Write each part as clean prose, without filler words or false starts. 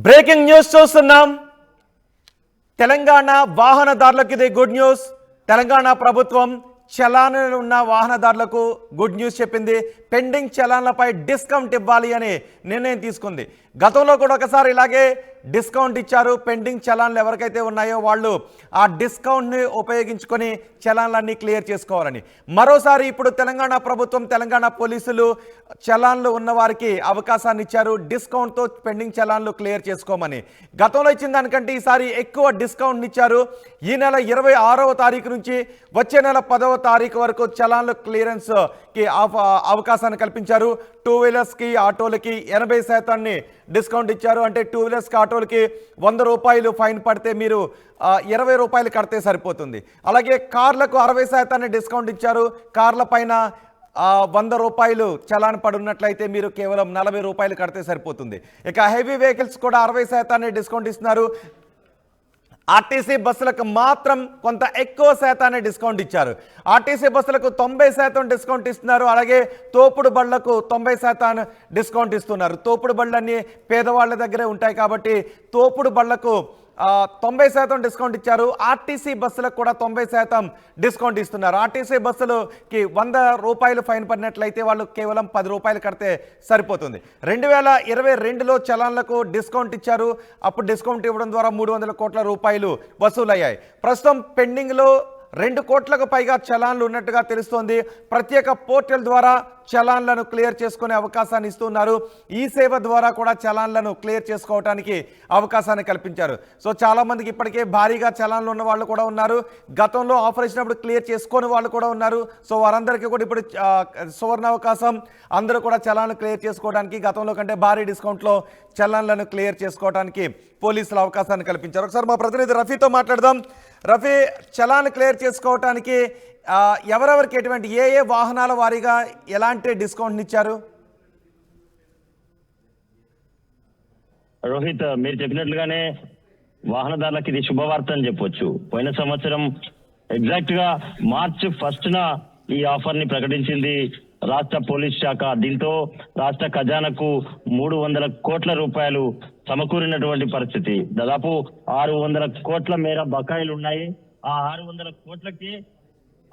Breaking news చూస్తున్నాం. తెలంగాణ వాహనదారులకు ఇది గుడ్ న్యూస్. తెలంగాణ ప్రభుత్వం చలాన్లు ఉన్న వాహనదారులకు గుడ్ న్యూస్ చెప్పింది. పెండింగ్ చలాన్లపై డిస్కౌంట్ ఇవ్వాలి అని నిర్ణయం తీసుకుంది. గతంలో కూడా ఒకసారి ఇలాగే డిస్కౌంట్ ఇచ్చారు. పెండింగ్ చలాన్లు ఎవరికైతే ఉన్నాయో వాళ్ళు ఆ డిస్కౌంట్ని ఉపయోగించుకొని చలాన్లన్నీ క్లియర్ చేసుకోవాలని. మరోసారి ఇప్పుడు తెలంగాణ ప్రభుత్వం, తెలంగాణ పోలీసులు చలాన్లు ఉన్న వారికి అవకాశాన్ని ఇచ్చారు. డిస్కౌంట్తో పెండింగ్ చలాన్లు క్లియర్ చేసుకోమని. గతంలో ఇచ్చిన దానికంటే ఈసారి ఎక్కువ డిస్కౌంట్ ఇచ్చారు. ఈ నెల 26వ తారీఖు నుంచి వచ్చే నెల 10వ తారీఖు వరకు చలాన్లు క్లియరెన్స్కి అవకాశాన్ని కల్పించారు. టూ వీలర్స్కి, ఆటోలకి 80% డిస్కౌంట్ ఇచ్చారు. అంటే టూ వీలర్స్కి, ఆటోలకి 100 రూపాయలు ఫైన్ పడితే మీరు 20 రూపాయలు కడితే సరిపోతుంది. అలాగే కార్లకు 60% డిస్కౌంట్ ఇచ్చారు. కార్ల పైన 100 రూపాయలు చలాన్ పడున్నట్లయితే మీరు కేవలం 40 రూపాయలు కడితే సరిపోతుంది. ఇక హెవీ వెహికల్స్ కూడా 60% డిస్కౌంట్ ఇస్తున్నారు. ఆర్టీసీ బస్సులకు మాత్రం కొంత ఎక్కువ శాతాన్ని డిస్కౌంట్ ఇచ్చారు. ఆర్టీసీ బస్సులకు 90% డిస్కౌంట్ ఇస్తున్నారు. అలాగే తోపుడు బళ్లకు 90% డిస్కౌంట్ ఇస్తున్నారు. తోపుడు బళ్ళన్నీ పేదవాళ్ళ దగ్గరే ఉంటాయి కాబట్టి తోపుడు బళ్లకు 90% డిస్కౌంట్ ఇచ్చారు. ఆర్టీసీ బస్సులకు కూడా 90% డిస్కౌంట్ ఇస్తున్నారు. ఆర్టీసీ బస్సులకి 100 రూపాయలు ఫైన్ పడినట్లయితే వాళ్ళు కేవలం 10 రూపాయలు కడితే సరిపోతుంది. 2022లో చలాన్లకు డిస్కౌంట్ ఇచ్చారు. అప్పుడు డిస్కౌంట్ ఇవ్వడం ద్వారా 300 కోట్ల రూపాయలు వసూలయ్యాయి. ప్రస్తుతం పెండింగ్లో 2 కోట్లకు పైగా చలాన్లు ఉన్నట్టుగా తెలుస్తోంది. ప్రత్యేక పోర్టల్ ద్వారా చలాన్లను క్లియర్ చేసుకునే అవకాశాన్ని ఇస్తున్నారు. ఈ సేవ ద్వారా కూడా చలాన్లను క్లియర్ చేసుకోవడానికి అవకాశాన్ని కల్పించారు. సో చాలామందికి ఇప్పటికే భారీగా చలాన్లు ఉన్న వాళ్ళు కూడా ఉన్నారు. గతంలో ఆఫర్ ఇచ్చినప్పుడు క్లియర్ చేసుకొని వాళ్ళు కూడా ఉన్నారు. సో వారందరికీ కూడా ఇప్పుడు సువర్ణ అవకాశం. అందరూ కూడా చలాన్లు క్లియర్ చేసుకోవడానికి గతంలో కంటే భారీ డిస్కౌంట్లో చలాన్లను క్లియర్ చేసుకోవడానికి పోలీసులు అవకాశాన్ని కల్పించారు. ఒకసారి మా ప్రతినిధి రఫీతో మాట్లాడదాం. రఫీ, చలాన్ క్లియర్ చేసుకోవడానికి ఎవరెవరికి ఎటువంటి ఏ వాహనాల వారీగా ఎలాంటి డిస్కౌంట్ ఇచ్చారు? రోహిత్, మీరు చెప్పినట్లుగానే వాహనదారులకు ఇది శుభవార్త అని చెప్పొచ్చు. పోయిన సంవత్సరం ఎగ్జాక్ట్ గా మార్చి 1న ఈ ఆఫర్ ని ప్రకటించింది రాష్ట్ర పోలీస్ శాఖ. దీంతో రాష్ట్ర ఖజానాకు 300 కోట్ల రూపాయలు సమకూరినటువంటి పరిస్థితి. దాదాపు 600 కోట్ల మేర బకాయిలు ఉన్నాయి. ఆ 600 కోట్లకి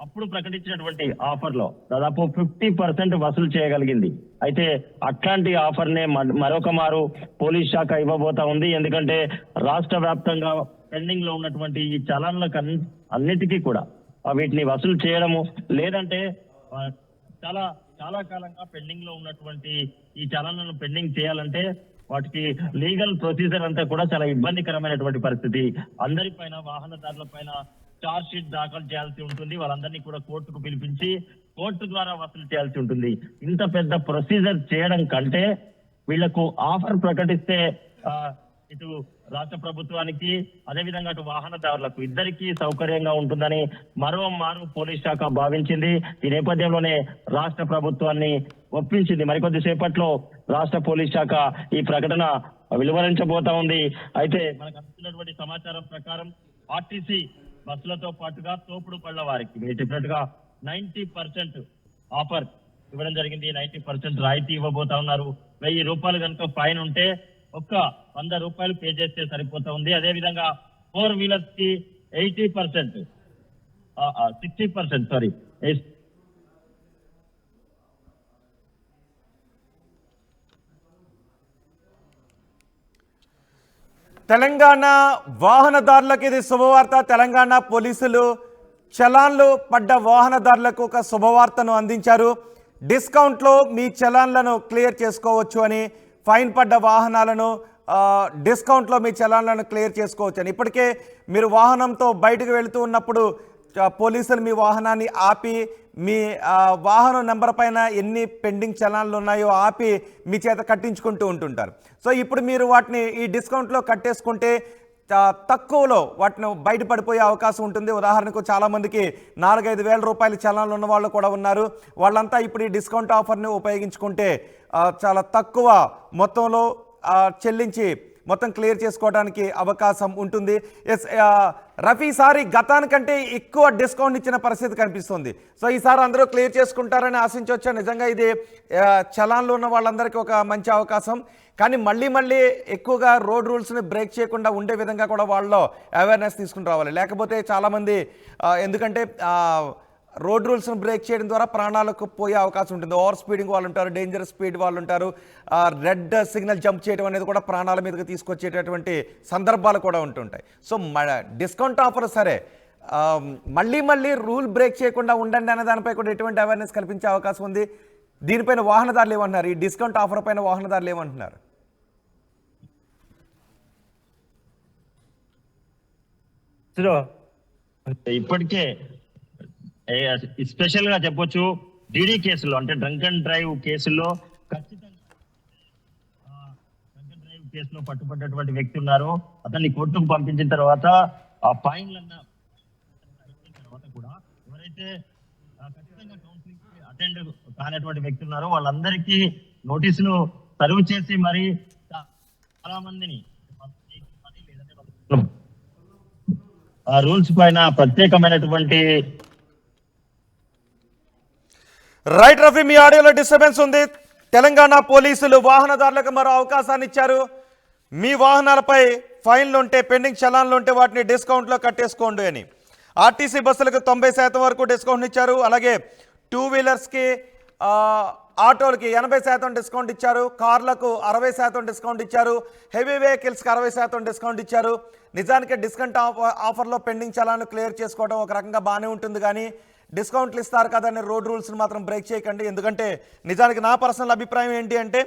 అప్పుడు ప్రకటించినటువంటి ఆఫర్ లో దాదాపు 50% వసూలు చేయగలిగింది. అయితే అట్లాంటి ఆఫర్ నే మరొక మారు పోలీస్ శాఖ ఇవ్వబోతా ఉంది. ఎందుకంటే రాష్ట్ర వ్యాప్తంగా పెండింగ్ లో ఉన్నటువంటి ఈ చలాన్లకు అన్నిటికీ కూడా వీటిని వసూలు చేయడము, లేదంటే చాలా చాలా కాలంగా పెండింగ్ లో ఉన్నటువంటి ఈ చలాన్లను పెండింగ్ చేయాలంటే వాటికి లీగల్ ప్రొసీజర్ అంతా కూడా చాలా ఇబ్బందికరమైనటువంటి పరిస్థితి. అందరిపైన, వాహనదారుల పైన చార్జ్ షీట్ దాఖలు చేయాల్సి ఉంటుంది. వాళ్ళందరినీ కూడా కోర్టుకు పిలిపించి కోర్టు ద్వారా వసూలు చేయాల్సి ఉంటుంది. ఇంత పెద్ద ప్రొసీజర్ చేయడం కంటే వీళ్లకు ఆఫర్ ప్రకటిస్తే ఇటు రాష్ట్ర ప్రభుత్వానికి, అదేవిధంగా అటు వాహనదారులకు ఇద్దరికీ సౌకర్యంగా ఉంటుందని మరోమారు పోలీస్ శాఖ భావించింది. ఈ నేపథ్యంలోనే రాష్ట్ర ప్రభుత్వాన్ని ఒప్పించింది. మరికొద్ది సేపట్లో రాష్ట్ర పోలీస్ శాఖ ఈ ప్రకటన వెలువరించబోతా ఉంది. అయితే మనకు అందుతున్నటువంటి సమాచారం ప్రకారం ఆర్టీసీ బస్సులతో పాటుగా తోపుడు పళ్ల వారికి మీరు చెప్పినట్టుగా 90% ఆఫర్ ఇవ్వడం జరిగింది. 90% రాయితీ ఇవ్వబోతా ఉన్నారు. 1000 రూపాయలు కనుక ఫైన్ ఉంటే ఒక్క 100 రూపాయలు పే చేస్తే సరిపోతా ఉంది. అదేవిధంగా 4 వీలర్స్ కి 60% తెలంగాణ వాహనదారులకు ఇది శుభవార్త. తెలంగాణ పోలీసులు చలాన్లు పడ్డ వాహనదారులకు ఒక శుభవార్తను అందించారు. డిస్కౌంట్లో మీ చలాన్లను క్లియర్ చేసుకోవచ్చు అని, ఫైన్ పడ్డ వాహనాలను డిస్కౌంట్లో మీ చలాన్లను క్లియర్ చేసుకోవచ్చు అని. ఇప్పటికే మీరు వాహనంతో బయటకు వెళుతూ ఉన్నప్పుడు పోలీసులు మీ వాహనాన్ని ఆపి మీ వాహనం నెంబర్ పైన ఎన్ని పెండింగ్ చలాన్లు ఉన్నాయో ఆపి మీ చేత కట్టించుకుంటూ ఉంటుంటారు. సో ఇప్పుడు మీరు వాటిని ఈ డిస్కౌంట్లో కట్టేసుకుంటే తక్కువలో వాటిని బయటపడిపోయే అవకాశం ఉంటుంది. ఉదాహరణకు చాలామందికి 4-5 వేల రూపాయల చలాన్లు ఉన్న వాళ్ళు కూడా ఉన్నారు. వాళ్ళంతా ఇప్పుడు ఈ డిస్కౌంట్ ఆఫర్ని ఉపయోగించుకుంటే చాలా తక్కువ మొత్తంలో చెల్లించి మొత్తం క్లియర్ చేసుకోవడానికి అవకాశం ఉంటుంది. ఎస్ రఫీ, ఈసారి గతానికంటే ఎక్కువ డిస్కౌంట్ ఇచ్చిన పరిస్థితి కనిపిస్తుంది. సో ఈసారి అందరూ క్లియర్ చేసుకుంటారని ఆశించవచ్చా? నిజంగా ఇది చలాన్లో ఉన్న వాళ్ళందరికీ ఒక మంచి అవకాశం. కానీ మళ్ళీ ఎక్కువగా రోడ్ రూల్స్ని బ్రేక్ చేయకుండా ఉండే విధంగా కూడా వాళ్ళలో అవేర్నెస్ తీసుకుని రావాలి. లేకపోతే చాలామంది ఎందుకంటే రోడ్ రూల్స్ని బ్రేక్ చేయడం ద్వారా ప్రాణాలకు పోయే అవకాశం ఉంటుంది. ఓవర్ స్పీడింగ్ వాళ్ళు ఉంటారు, డేంజరస్ స్పీడ్ వాళ్ళు ఉంటారు, రెడ్ సిగ్నల్ జంప్ చేయడం అనేది కూడా ప్రాణాల మీదకి తీసుకొచ్చేటటువంటి సందర్భాలు కూడా ఉంటుంటాయి. సో డిస్కౌంట్ ఆఫర్ సరే, మళ్ళీ రూల్ బ్రేక్ చేయకుండా ఉండండి అనే దానిపై కూడా ఎటువంటి అవేర్నెస్ కల్పించే అవకాశం ఉంది. దీనిపైన వాహనదారులు ఏమంటున్నారు? ఈ డిస్కౌంట్ ఆఫర్ పైన వాహనదారులు ఏమంటున్నారు? ఇప్పటికే స్పెషల్ గా చెప్పొచ్చు, డీడీ కేసులో అంటే డ్రంక్ అండ్ డ్రైవ్ కేసుల్లో ఖచ్చితంగా డ్రంక్ అండ్ డ్రైవ్ కేసులో పట్టుబడ్డటువంటి వ్యక్తి ఉన్నారు. అతన్ని కోర్టుకు పంపించిన తర్వాత ఆ ఫైన్లన్న తర్వాత కూడా ఎవరైతే ఖచ్చితంగా కౌన్సిలింగ్ అటెండ్ కానటువంటి వ్యక్తి ఉన్నారో వాళ్ళందరికీ నోటీసులు సర్వ్ చేసి మరి చాలా మందిని ఆ రూల్స్ పైన ప్రత్యేకమైనటువంటి రైట్ రఫీ, మీ ఆడియోలో డిస్టర్బెన్స్ ఉంది. తెలంగాణ పోలీసులు వాహనదారులకు మరో అవకాశాన్ని ఇచ్చారు. మీ వాహనాలపై ఫైన్లు ఉంటే, పెండింగ్ చలాన్లు ఉంటే వాటిని డిస్కౌంట్లో కట్టేసుకోండి అని. ఆర్టీసీ బస్సులకు 90% వరకు డిస్కౌంట్ ఇచ్చారు. అలాగే 2 వీలర్స్కి, ఆటోలకి 80% డిస్కౌంట్ ఇచ్చారు. కార్లకు 60% డిస్కౌంట్ ఇచ్చారు. హెవీ వెహికల్స్కి 60% డిస్కౌంట్ ఇచ్చారు. నిజానికి డిస్కౌంట్ ఆఫర్లో పెండింగ్ చలాన్లు క్లియర్ చేసుకోవడం ఒక రకంగా బాగానే ఉంటుంది. కానీ డిస్కౌంట్లు ఇస్తారు కదని రోడ్ రూల్స్ని మాత్రం బ్రేక్ చేయకండి. ఎందుకంటే నిజానికి నా పర్సనల్ అభిప్రాయం ఏంటి అంటే,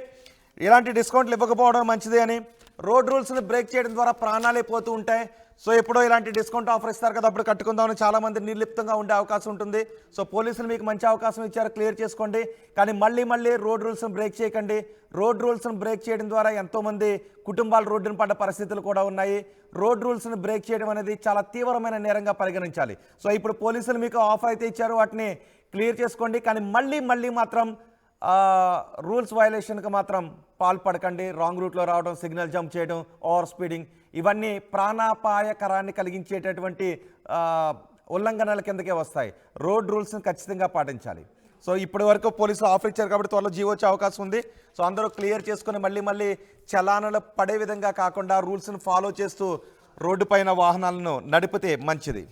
ఇలాంటి డిస్కౌంట్లు ఇవ్వకపోవడం మంచిది అని. రోడ్ రూల్స్ని బ్రేక్ చేయడం ద్వారా ప్రాణాలే పోతూ ఉంటాయి. సో ఎప్పుడో ఇలాంటి డిస్కౌంట్ ఆఫర్ ఇస్తారు కదా, అప్పుడు కట్టుకుందామని చాలామంది నిర్లిప్తంగా ఉండే అవకాశం ఉంటుంది. సో పోలీసులు మీకు మంచి అవకాశం ఇచ్చారు, క్లియర్ చేసుకోండి. కానీ మళ్ళీ రోడ్ రూల్స్ని బ్రేక్ చేయకండి. రోడ్ రూల్స్ని బ్రేక్ చేయడం ద్వారా ఎంతోమంది కుటుంబాలు రోడ్డున పడ్డ పరిస్థితులు కూడా ఉన్నాయి. రోడ్ రూల్స్ని బ్రేక్ చేయడం అనేది చాలా తీవ్రమైన నేరంగా పరిగణించాలి. సో ఇప్పుడు పోలీసులు మీకు ఆఫర్ అయితే ఇచ్చారు, వాటిని క్లియర్ చేసుకోండి. కానీ మళ్ళీ మాత్రం రూల్స్ వయలేషన్కి మాత్రం పాల్పడకండి. రాంగ్ రూట్లో రావడం, సిగ్నల్ జంప్ చేయడం, ఓవర్ స్పీడింగ్, ఇవన్నీ ప్రాణాపాయకరాన్ని కలిగించేటటువంటి ఉల్లంఘనల కిందకే వస్తాయి. రోడ్ రూల్స్ని ఖచ్చితంగా పాటించాలి. సో ఇప్పటి వరకు పోలీసులు ఆఫర్ ఇచ్చారు కాబట్టి త్వరలో జీవో వచ్చే అవకాశం ఉంది. సో అందరూ క్లియర్ చేసుకుని మళ్ళీ చలానాలు పడే విధంగా కాకుండా రూల్స్ని ఫాలో చేస్తూ రోడ్డు పైన వాహనాలను నడిపితే మంచిది.